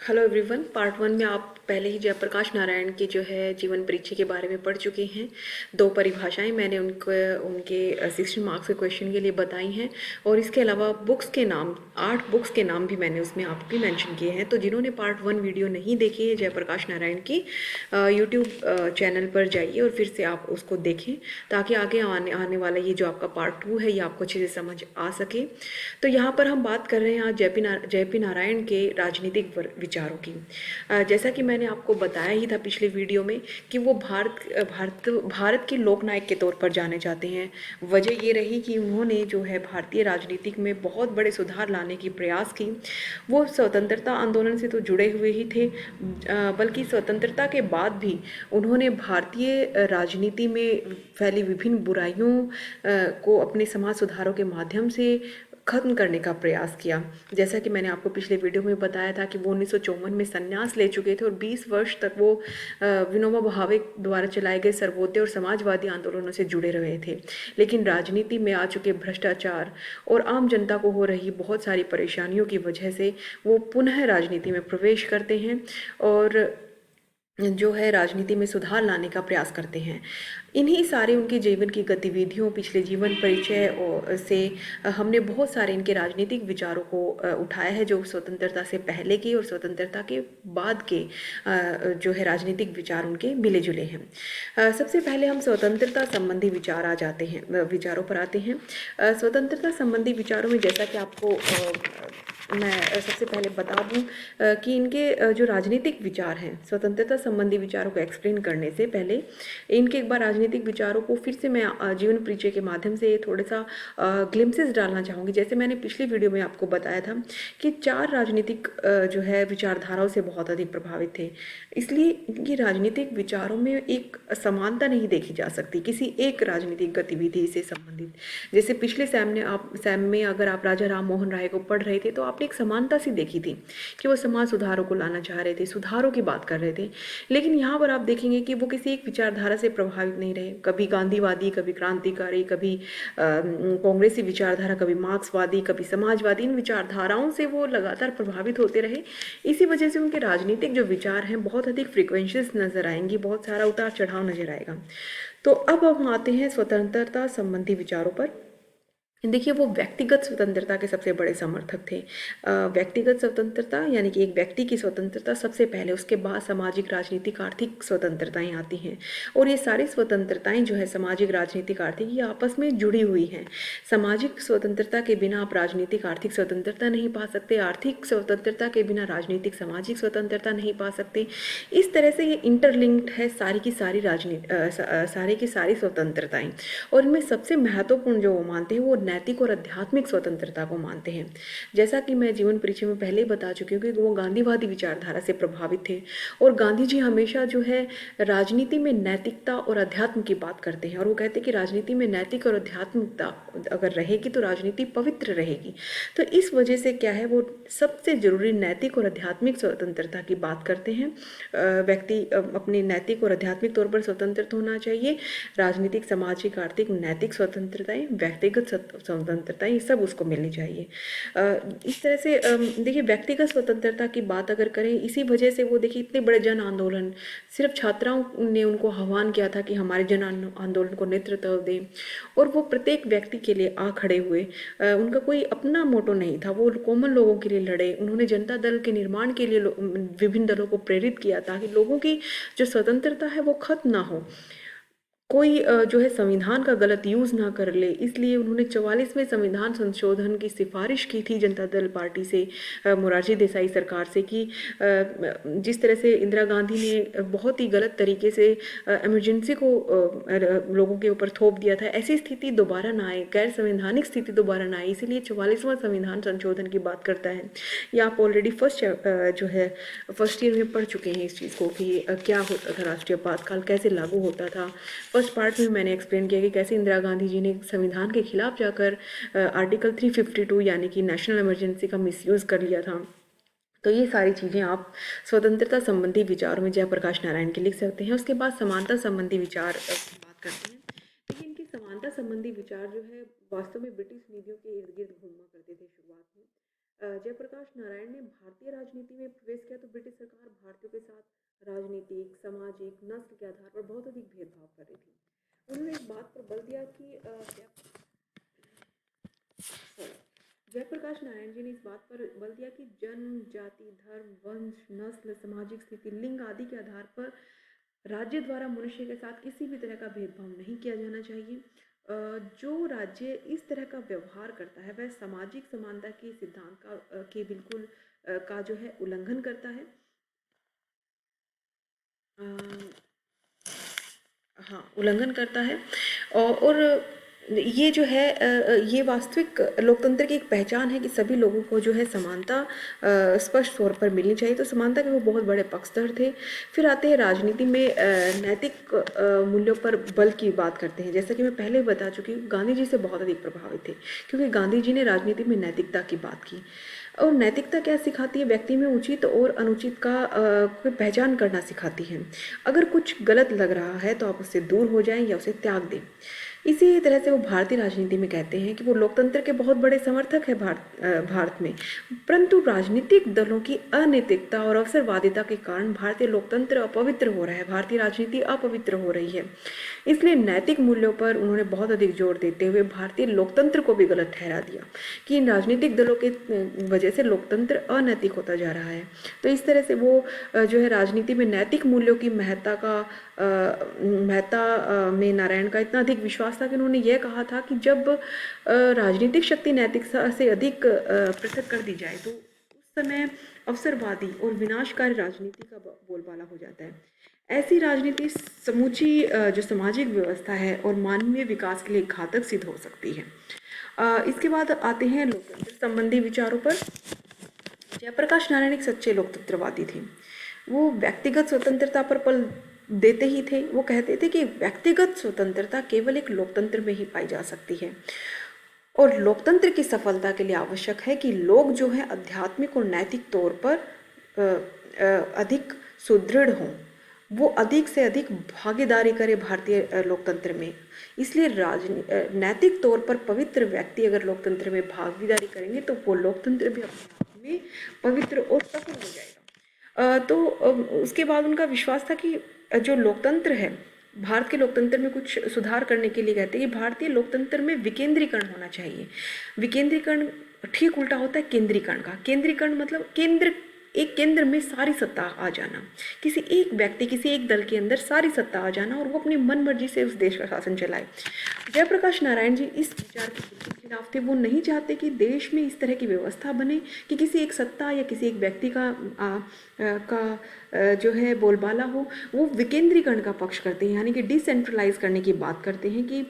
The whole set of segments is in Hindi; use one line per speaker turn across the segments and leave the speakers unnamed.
Hello everyone. पार्ट वन में आप पहले ही जयप्रकाश नारायण की जो है जीवन परिचय के बारे में पढ़ चुके हैं। दो परिभाषाएं मैंने उनको उनके 60 मार्क्स के क्वेश्चन के लिए बताई हैं और इसके अलावा बुक्स के नाम 8 बुक्स के नाम भी मैंने उसमें आपके मेंशन किए हैं। तो जिन्होंने पार्ट वन वीडियो नहीं देखी है जयप्रकाश नारायण की, यूट्यूब चैनल पर जाइए और फिर से आप उसको देखें ताकि आगे आने आने वाला ये जो आपका पार्ट टू है ये आपको अच्छे से समझ आ सके। तो यहाँ पर हम बात कर रहे हैं आज जयपी नारायण के राजनीतिक विचारों की। जैसा कि मैंने आपको बताया ही था पिछले वीडियो में कि वो भारत के लोकनायक के तौर पर जाने जाते हैं। वजह ये रही कि उन्होंने जो है भारतीय राजनीतिक में बहुत बड़े सुधार लाने की प्रयास की। वो स्वतंत्रता आंदोलन से तो जुड़े हुए ही थे, बल्कि स्वतंत्रता के बाद भी उन्होंने भारतीय राजनीति में फैली विभिन्न बुराइयों को अपने समाज सुधारों के माध्यम से खत्म करने का प्रयास किया। जैसा कि मैंने आपको पिछले वीडियो में बताया था कि वो 1954 में संन्यास ले चुके थे और 20 वर्ष तक वो विनोबा भावे द्वारा चलाए गए सर्वोदय और समाजवादी आंदोलनों से जुड़े रहे थे। लेकिन राजनीति में आ चुके भ्रष्टाचार और आम जनता को हो रही बहुत सारी परेशानियों की वजह से वो पुनः राजनीति में प्रवेश करते हैं और जो है राजनीति में सुधार लाने का प्रयास करते हैं। इन्हीं सारे उनके जीवन की गतिविधियों, पिछले जीवन परिचय से हमने बहुत सारे इनके राजनीतिक विचारों को उठाया है जो स्वतंत्रता से पहले के और स्वतंत्रता के बाद के जो है राजनीतिक विचार उनके मिले जुले हैं। सबसे पहले हम स्वतंत्रता संबंधी विचार आ जाते हैं, विचारों पर आते हैं। स्वतंत्रता संबंधी विचारों में जैसा कि आपको मैं सबसे पहले बता दूं कि इनके जो राजनीतिक विचार हैं, स्वतंत्रता संबंधी विचारों को एक्सप्लेन करने से पहले इनके एक बार राजनीतिक विचारों को फिर से मैं जीवन परिचय के माध्यम से थोड़ा सा ग्लिम्सेस डालना चाहूँगी। जैसे मैंने पिछली वीडियो में आपको बताया था कि 4 राजनीतिक जो है विचारधाराओं से बहुत अधिक प्रभावित थे, इसलिए इनकी राजनीतिक विचारों में एक समानता नहीं देखी जा सकती किसी एक राजनीतिक गतिविधि से संबंधित। जैसे पिछले सैम में अगर आप राजा राम मोहन राय को पढ़ रहे थे तो आपने एक समानता सी देखी थी कि वो समाज सुधारों को लाना चाह रहे थे, सुधारों की बात कर रहे थे। लेकिन यहाँ पर आप देखेंगे कि वो किसी एक विचारधारा से प्रभावित नहीं रहे। कभी गांधीवादी, कभी क्रांतिकारी, कभी कांग्रेसी विचारधारा, कभी मार्क्सवादी, कभी समाजवादी, इन विचारधाराओं से वो लगातार प्रभावित होते रहे। इसी वजह से उनके राजनीतिक जो विचार हैं बहुत अधिक फ्रिक्वेंसीज नजर आएंगी, बहुत सारा उतार चढ़ाव नजर आएगा। तो अब हम आते हैं स्वतंत्रता संबंधी विचारों पर। देखिए, वो व्यक्तिगत स्वतंत्रता के सबसे बड़े समर्थक थे। व्यक्तिगत स्वतंत्रता यानी कि एक व्यक्ति की स्वतंत्रता सबसे पहले, उसके बाद सामाजिक, राजनीतिक, आर्थिक स्वतंत्रताएं आती हैं। और ये सारी स्वतंत्रताएं जो है सामाजिक, राजनीतिक, आर्थिक, ये आपस में जुड़ी हुई हैं। सामाजिक स्वतंत्रता के बिना आप राजनीतिक, आर्थिक स्वतंत्रता नहीं पा सकते। आर्थिक स्वतंत्रता के बिना राजनीतिक, सामाजिक स्वतंत्रता नहीं पा सकते। इस तरह से ये इंटरलिंक्ड है सारी की सारी सारी की सारी स्वतंत्रताएं। और इनमें सबसे महत्वपूर्ण जो वो मानते हैं वो नैतिक और आध्यात्मिक स्वतंत्रता को मानते हैं। जैसा कि मैं जीवन परिचय में पहले ही बता चुकी हूँ कि वो गांधीवादी विचारधारा से प्रभावित थे और गांधी जी हमेशा जो है राजनीति में नैतिकता और अध्यात्म की बात करते हैं। और वो कहते हैं कि राजनीति में नैतिक और आध्यात्मिकता अगर रहेगी तो राजनीति पवित्र रहेगी। तो इस वजह से क्या है, वो सबसे जरूरी नैतिक और आध्यात्मिक स्वतंत्रता की बात करते हैं। व्यक्ति अपने नैतिक और आध्यात्मिक तौर पर स्वतंत्र होना चाहिए। राजनीतिक, सामाजिक, आर्थिक, नैतिक स्वतंत्रताएं, व्यक्तिगत स्वतंत्रता, ये सब उसको मिलनी चाहिए। इस तरह से देखिए, व्यक्तिगत स्वतंत्रता की बात अगर करें, इसी वजह से वो देखिए इतने बड़े जन आंदोलन, सिर्फ छात्राओं ने उनको आह्वान किया था कि हमारे जन आंदोलन को नेतृत्व दें और वो प्रत्येक व्यक्ति के लिए आ खड़े हुए। उनका कोई अपना मोटो नहीं था, वो कॉमन लोगों के लिए लड़े। उन्होंने जनता दल के निर्माण के लिए विभिन्न दलों को प्रेरित किया ताकि लोगों की जो स्वतंत्रता है वो खत्म ना हो, कोई जो है संविधान का गलत यूज़ ना कर ले। इसलिए उन्होंने 44वें संविधान संशोधन की सिफारिश की थी जनता दल पार्टी से, मोरारजी देसाई सरकार से, कि जिस तरह से इंदिरा गांधी ने बहुत ही गलत तरीके से इमरजेंसी को लोगों के ऊपर थोप दिया था, ऐसी स्थिति दोबारा ना आए, गैर संवैधानिक स्थिति दोबारा ना आए। इसीलिए 44वां संविधान संशोधन की बात करता है। ये आप ऑलरेडी फर्स्ट ईयर में पढ़ चुके हैं इस चीज़ को कि क्या होता था, राष्ट्रीय आपातकाल कैसे लागू होता था। फर्स्ट पार्ट में मैंने एक्सप्लेन किया कि कैसे इंदिरा गांधी जी ने संविधान के खिलाफ जाकर आर्टिकल 352 यानी कि नेशनल इमरजेंसी का मिसयूज़ कर लिया था। तो ये सारी चीज़ें आप स्वतंत्रता संबंधी विचारों में जयप्रकाश नारायण के लिख सकते हैं। उसके बाद समानता संबंधी विचार की बात करते हैं। देखिए, इनकी समानता संबंधी विचार जो है वास्तव में ब्रिटिश नीतियों के इर्द गिर्द घूमा करते थे शुरुआत में। जयप्रकाश नारायण ने भारतीय राजनीति में प्रवेश किया तो ब्रिटिश सरकार भारतीयों के साथ राजनीतिक, सामाजिक, नस्ल के आधार पर बहुत अधिक भेदभाव कर रही थी। उन्होंने इस बात पर बल दिया कि जयप्रकाश नारायण जी ने इस बात पर बल दिया कि जन्म, जाति, धर्म, वंश, नस्ल, सामाजिक स्थिति, लिंग आदि के आधार पर राज्य द्वारा मनुष्य के साथ किसी भी तरह का भेदभाव नहीं किया जाना चाहिए। जो राज्य इस तरह का व्यवहार करता है वह सामाजिक समानता के सिद्धांत के बिल्कुल का जो है उल्लंघन करता है। हाँ, उल्लंघन करता है। और ये जो है ये वास्तविक लोकतंत्र की एक पहचान है कि सभी लोगों को जो है समानता स्पष्ट तौर पर मिलनी चाहिए। तो समानता के वो बहुत बड़े पक्षधर थे। फिर आते हैं राजनीति में नैतिक मूल्यों पर बल की बात करते हैं। जैसा कि मैं पहले बता चुकी हूँ, गांधी जी से बहुत अधिक प्रभावित थे, क्योंकि गांधी जी ने राजनीति में नैतिकता की बात की। और नैतिकता क्या सिखाती है? व्यक्ति में उचित और अनुचित का पहचान करना सिखाती है। अगर कुछ गलत लग रहा है तो आप उससे दूर हो जाएं या उसे त्याग दें। इसी तरह से वो भारतीय राजनीति में कहते हैं कि वो लोकतंत्र के बहुत बड़े समर्थक है भारत में। परंतु राजनीतिक दलों की अनैतिकता और अवसरवादिता के कारण भारतीय लोकतंत्र अपवित्र हो रहा है, भारतीय राजनीति अपवित्र हो रही है। इसलिए नैतिक मूल्यों पर उन्होंने बहुत अधिक जोर देते हुए भारतीय लोकतंत्र को भी गलत ठहरा दिया कि इन राजनीतिक दलों के वजह से लोकतंत्र अनैतिक होता जा रहा है। तो इस तरह से वो जो है राजनीति में नैतिक मूल्यों की महत्ता में नारायण का इतना अधिक विश्वास था कि उन्होंने यह कहा था कि जब राजनीतिक शक्ति नैतिकता से अधिक पृथक कर दी जाए तो उस समय अवसरवादी और विनाशकारी राजनीति का बोलबाला हो जाता है। ऐसी राजनीति समूची जो सामाजिक व्यवस्था है और मानवीय विकास के लिए घातक सिद्ध हो सकती है। इसके बाद आते हैं लोकतंत्र संबंधी विचारों पर। जयप्रकाश नारायण एक सच्चे लोकतंत्रवादी थे। वो व्यक्तिगत स्वतंत्रता पर बल देते ही थे। वो कहते थे कि व्यक्तिगत स्वतंत्रता केवल एक लोकतंत्र में ही पाई जा सकती है और लोकतंत्र की सफलता के लिए आवश्यक है कि लोग जो है आध्यात्मिक और नैतिक तौर पर अधिक सुदृढ़ हों, वो अधिक से अधिक भागीदारी करे भारतीय लोकतंत्र में। इसलिए नैतिक तौर पर पवित्र व्यक्ति अगर लोकतंत्र में भागीदारी करेंगे तो वो लोकतंत्र भी अपने आप में पवित्र और सफल हो जाएगा। तो उसके बाद उनका विश्वास था कि जो लोकतंत्र है, भारत के लोकतंत्र में कुछ सुधार करने के लिए कहते हैं कि भारतीय लोकतंत्र में विकेंद्रीकरण होना चाहिए। विकेंद्रीकरण ठीक उल्टा होता है केंद्रीकरण का। केंद्रीकरण मतलब एक केंद्र में सारी सत्ता आ जाना, किसी एक व्यक्ति, किसी एक दल के अंदर सारी सत्ता आ जाना और वो अपनी मन मर्जी से उस देश का शासन चलाए। जयप्रकाश नारायण जी इस विचार के बिल्कुल खिलाफ थे। वो नहीं चाहते कि देश में इस तरह की व्यवस्था बने कि किसी एक सत्ता या किसी एक व्यक्ति का जो है बोलबाला हो। वो विकेंद्रीकरण का पक्ष करते हैं, यानी कि डिसेंट्रलाइज करने की बात करते हैं कि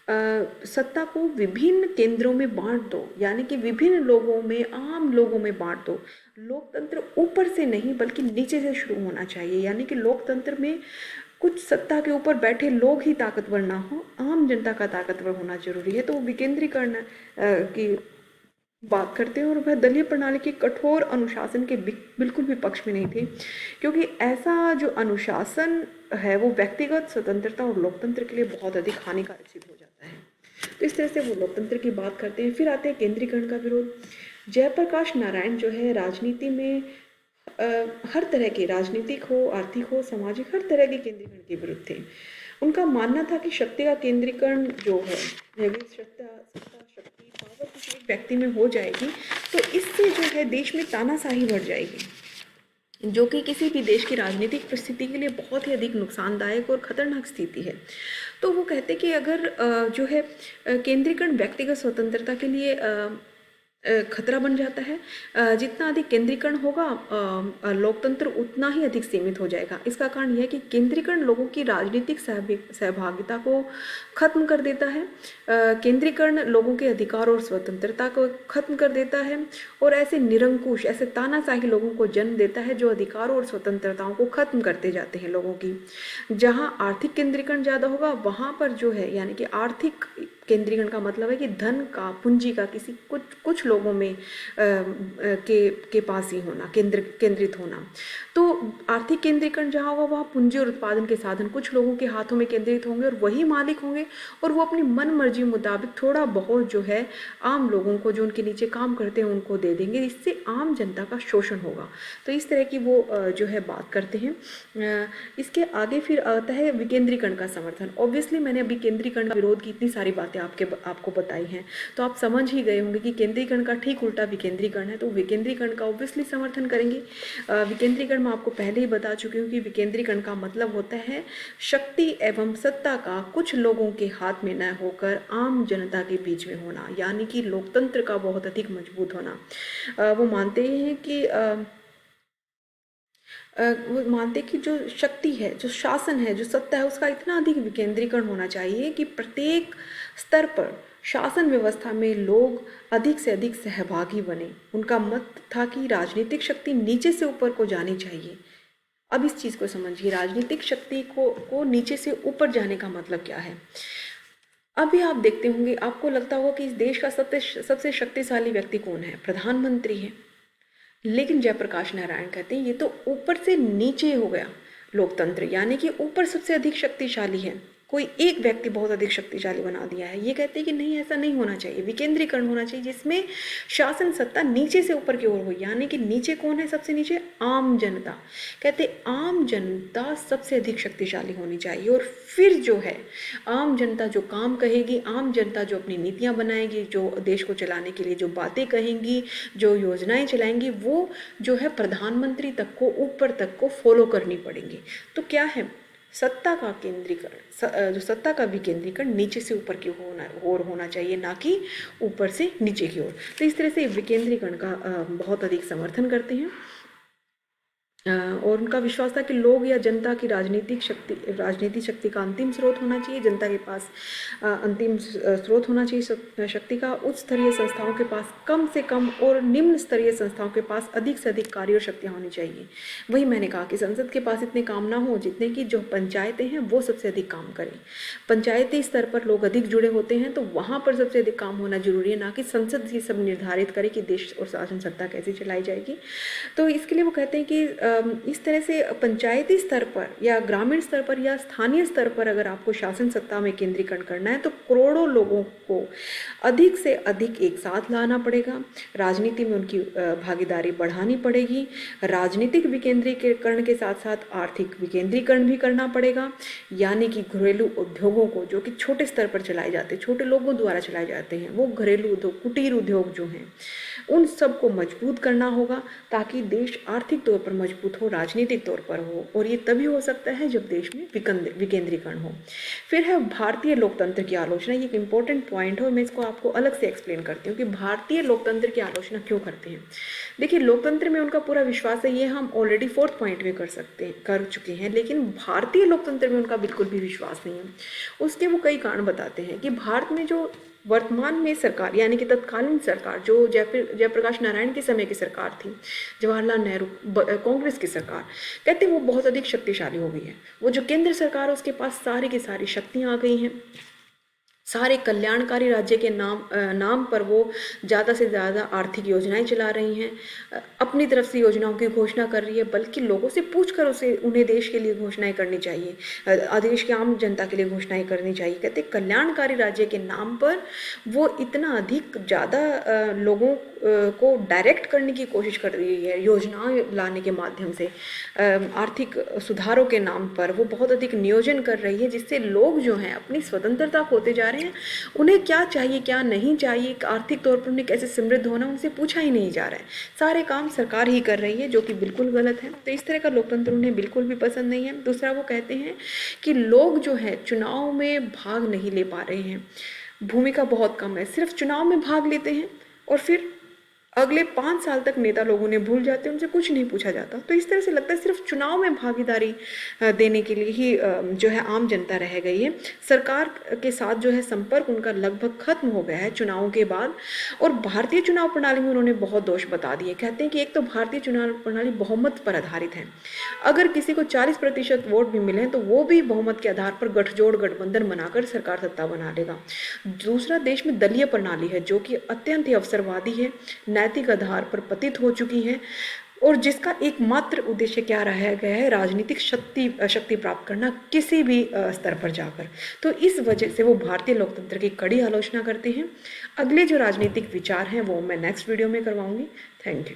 सत्ता को विभिन्न केंद्रों में बांट दो, यानी कि विभिन्न लोगों में, आम लोगों में बांट दो। लोकतंत्र ऊपर से नहीं बल्कि नीचे से शुरू होना चाहिए, यानी कि लोकतंत्र में कुछ सत्ता के ऊपर बैठे लोग ही ताकतवर ना हो, आम जनता का ताकतवर होना जरूरी है। तो वो विकेंद्रीकरण की बात करते हैं और वह दलीय प्रणाली के कठोर अनुशासन के बिल्कुल भी पक्ष में नहीं थे, क्योंकि ऐसा जो अनुशासन है वो व्यक्तिगत स्वतंत्रता और लोकतंत्र के लिए बहुत अधिक हानिकारक सिद्ध हो जाता है। तो इस तरह से वो लोकतंत्र की बात करते हैं। फिर आते हैं केंद्रीकरण का विरोध। जयप्रकाश नारायण जो है राजनीति में हर तरह के, राजनीतिक हो, आर्थिक हो, सामाजिक, हर तरह के केंद्रीकरण के विरुद्ध थे। उनका मानना था कि शक्ति का केंद्रीकरण जो है, शक्ति पावर किसी एक व्यक्ति में हो जाएगी तो इससे जो है देश में तानाशाही बढ़ जाएगी, जो कि किसी भी देश की राजनीतिक परिस्थिति के लिए बहुत ही अधिक नुकसानदायक और खतरनाक स्थिति है। तो वो कहते कि अगर जो है केंद्रीकरण व्यक्तिगत स्वतंत्रता के लिए खतरा बन जाता है। जितना अधिक केंद्रीकरण होगा लोकतंत्र उतना ही अधिक सीमित हो जाएगा। इसका कारण यह है कि केंद्रीकरण लोगों की राजनीतिक सहभागिता को खत्म कर देता है। केंद्रीकरण लोगों के अधिकार और स्वतंत्रता को खत्म कर देता है और ऐसे निरंकुश, ऐसे तानाशाही लोगों को जन्म देता है जो अधिकारों और स्वतंत्रताओं को खत्म करते जाते हैं लोगों की। जहाँ आर्थिक केंद्रीकरण ज़्यादा होगा वहाँ पर जो है, यानी कि आर्थिक केंद्रीकरण का मतलब है कि धन का, पूंजी का किसी कुछ कुछ लोगों में के पास ही होना, केंद्रित होना। तो आर्थिक केंद्रीकरण जहाँ होगा वहाँ पूंजी और उत्पादन के साधन कुछ लोगों के हाथों में केंद्रित होंगे और वही मालिक होंगे, और वो अपनी मन मर्जी मुताबिक थोड़ा बहुत जो है आम लोगों को, जो उनके नीचे काम करते हैं, उनको दे देंगे, इससे आम जनता का शोषण होगा। तो इस तरह की वो जो है बात करते हैं। इसके आगे फिर आता है विकेंद्रीकरण का समर्थन। ऑब्वियसली मैंने अभी केंद्रीकरण का विरोध की इतनी सारी बातें आपको बताई हैं, तो आप समझ ही गए होंगे कि केंद्रीकरण का ठीक उल्टा विकेंद्रीकरण है, तो विकेंद्रीकरण का ऑब्वियसली समर्थन करेंगे। विकेंद्रीकरण मैं आपको पहले ही बता चुकी हूँ कि विकेंद्रीकरण का मतलब होता है शक्ति एवं सत्ता का कुछ लोगों के हाथ में न होकर आम जनता के बीच में होना, यानी कि लोकतंत्र का बहुत अधिक मजबूत होना। वो मानते हैं कि वो मानते कि जो शक्ति है, जो शासन है, जो सत्ता है, उसका इतना अधिक विकेंद्रीकरण होना चाहिए कि प्रत्येक स्तर पर शासन व्यवस्था में लोग अधिक से अधिक सहभागी बने। उनका मत था कि राजनीतिक शक्ति नीचे से ऊपर को जानी चाहिए। अब इस चीज़ को समझिए, राजनीतिक शक्ति को नीचे से ऊपर जाने का मतलब क्या है। अभी आप देखते होंगे, आपको लगता होगा कि इस देश का सबसे शक्तिशाली व्यक्ति कौन है, प्रधानमंत्री है। लेकिन जयप्रकाश नारायण कहते हैं ये तो ऊपर से नीचे हो गया लोकतंत्र, यानी कि ऊपर सबसे अधिक शक्तिशाली है, कोई एक व्यक्ति बहुत अधिक शक्तिशाली बना दिया है। ये कहते हैं कि नहीं, ऐसा नहीं होना चाहिए, विकेंद्रीकरण होना चाहिए जिसमें शासन सत्ता नीचे से ऊपर की ओर हो, यानी कि नीचे कौन है, सबसे नीचे आम जनता। कहते आम जनता सबसे अधिक शक्तिशाली होनी चाहिए, और फिर जो है आम जनता जो काम कहेगी, आम जनता जो अपनी नीतियाँ बनाएगी, जो देश को चलाने के लिए जो बातें कहेंगी, जो योजनाएं चलाएंगी, वो जो है प्रधानमंत्री तक को, ऊपर तक को फॉलो करनी पड़ेंगी। तो क्या है, सत्ता का केंद्रीकरण, जो सत्ता का विकेंद्रीकरण नीचे से ऊपर की ओर होना चाहिए, ना कि ऊपर से नीचे की ओर। तो इस तरह से विकेंद्रीकरण का बहुत अधिक समर्थन करते हैं। और उनका विश्वास था कि लोग या जनता की राजनीतिक शक्ति का अंतिम स्रोत होना चाहिए, जनता के पास अंतिम स्रोत होना चाहिए शक्ति का। उच्च स्तरीय संस्थाओं के पास कम से कम और निम्न स्तरीय संस्थाओं के पास अधिक से अधिक कार्य और शक्तियाँ होनी चाहिए। वही मैंने कहा कि संसद के पास इतने काम ना हो जितने कि जो पंचायतें हैं वो सबसे अधिक काम करें। पंचायती स्तर पर लोग अधिक जुड़े होते हैं, तो वहाँ पर सबसे अधिक काम होना जरूरी है, ना कि संसद ये सब निर्धारित करे कि देश और शासन सत्ता कैसे चलाई जाएगी। तो इसके लिए वो कहते हैं कि इस तरह से पंचायती स्तर पर या ग्रामीण स्तर पर या स्थानीय स्तर पर अगर आपको शासन सत्ता में केंद्रीकरण करना है, तो करोड़ों लोगों को अधिक से अधिक एक साथ लाना पड़ेगा, राजनीति में उनकी भागीदारी बढ़ानी पड़ेगी, राजनीतिक विकेंद्रीकरण के साथ साथ आर्थिक विकेंद्रीकरण भी करना पड़ेगा, यानी कि घरेलू उद्योगों को, जो कि छोटे स्तर पर चलाए जाते हैं, छोटे लोगों द्वारा चलाए जाते हैं, वो घरेलू उद्योग, कुटीर उद्योग जो हैं, उन सब को मजबूत करना होगा, ताकि देश आर्थिक तौर पर मजबूत हो, राजनीतिक तौर पर हो, और ये तभी हो सकता है जब देश में विकेंद्रीकरण हो। फिर है भारतीय लोकतंत्र की आलोचना। ये एक इम्पोर्टेंट पॉइंट है, मैं इसको आपको अलग से एक्सप्लेन करती हूँ कि भारतीय लोकतंत्र की आलोचना क्यों करते हैं। देखिए, लोकतंत्र में उनका पूरा विश्वास है, ये हम ऑलरेडी 4th पॉइंट में कर चुके हैं, लेकिन भारतीय लोकतंत्र में उनका बिल्कुल भी विश्वास नहीं है। उसके वो कई कारण बताते हैं कि भारत में जो वर्तमान में सरकार, यानी कि तत्कालीन सरकार, जो जयप्रकाश नारायण के समय की सरकार थी, जवाहरलाल नेहरू कांग्रेस की सरकार, कहते हैं वो बहुत अधिक शक्तिशाली हो गई है। वो जो केंद्र सरकार है उसके पास सारी की सारी शक्तियाँ आ गई हैं, सारे कल्याणकारी राज्य के नाम पर वो ज़्यादा से ज़्यादा आर्थिक योजनाएं चला रही हैं, अपनी तरफ से योजनाओं की घोषणा कर रही है, बल्कि लोगों से पूछकर उन्हें देश के लिए घोषणाएं करनी चाहिए, देश के आम जनता के लिए घोषणाएं करनी चाहिए। कहते कल्याणकारी राज्य के नाम पर वो इतना अधिक ज़्यादा लोगों को डायरेक्ट करने की कोशिश कर रही है, योजनाएं लाने के माध्यम से, आर्थिक सुधारों के नाम पर वो बहुत अधिक नियोजन कर रही है, जिससे लोग जो हैं अपनी स्वतंत्रता खोते जा रहे हैं। उन्हें क्या चाहिए, क्या नहीं चाहिए, आर्थिक तौर पर उन्हें कैसे समृद्ध होना, उनसे पूछा ही नहीं जा रहा है। सारे काम सरकार ही कर रही है, जो कि बिल्कुल गलत है। तो इस तरह का लोकतंत्र उन्हें बिल्कुल भी पसंद नहीं है। दूसरा, वो कहते हैं कि लोग जो है चुनाव में भाग नहीं ले पा रहे हैं, भूमिका बहुत कम है, सिर्फ चुनाव में भाग लेते हैं और फिर अगले 5 साल तक नेता लोगों ने भूल जाते हैं, उनसे कुछ नहीं पूछा जाता। तो इस तरह से लगता है सिर्फ चुनाव में भागीदारी देने के लिए ही जो है आम जनता रह गई है। सरकार के साथ जो है संपर्क उनका लगभग खत्म हो गया है चुनावों के बाद। और भारतीय चुनाव प्रणाली में उन्होंने बहुत दोष बता दिए। कहते हैं कि एक तो भारतीय चुनाव प्रणाली बहुमत पर आधारित है। अगर किसी को 40% वोट भी मिले तो वो भी बहुमत के आधार पर गठजोड़ गठबंधन बनाकर सरकार सत्ता बना लेगा। दूसरा, देश में दलीय प्रणाली है जो कि अत्यंत ही अवसरवादी है, नैतिक आधार पर पतित हो चुकी है और जिसका एकमात्र उद्देश्य क्या रहा गया है, राजनीतिक शक्ति प्राप्त करना किसी भी स्तर पर जाकर। तो इस वजह से वो भारतीय लोकतंत्र की कड़ी आलोचना करते हैं। अगले जो राजनीतिक विचार हैं वो मैं नेक्स्ट वीडियो में करवाऊंगी। Thank you.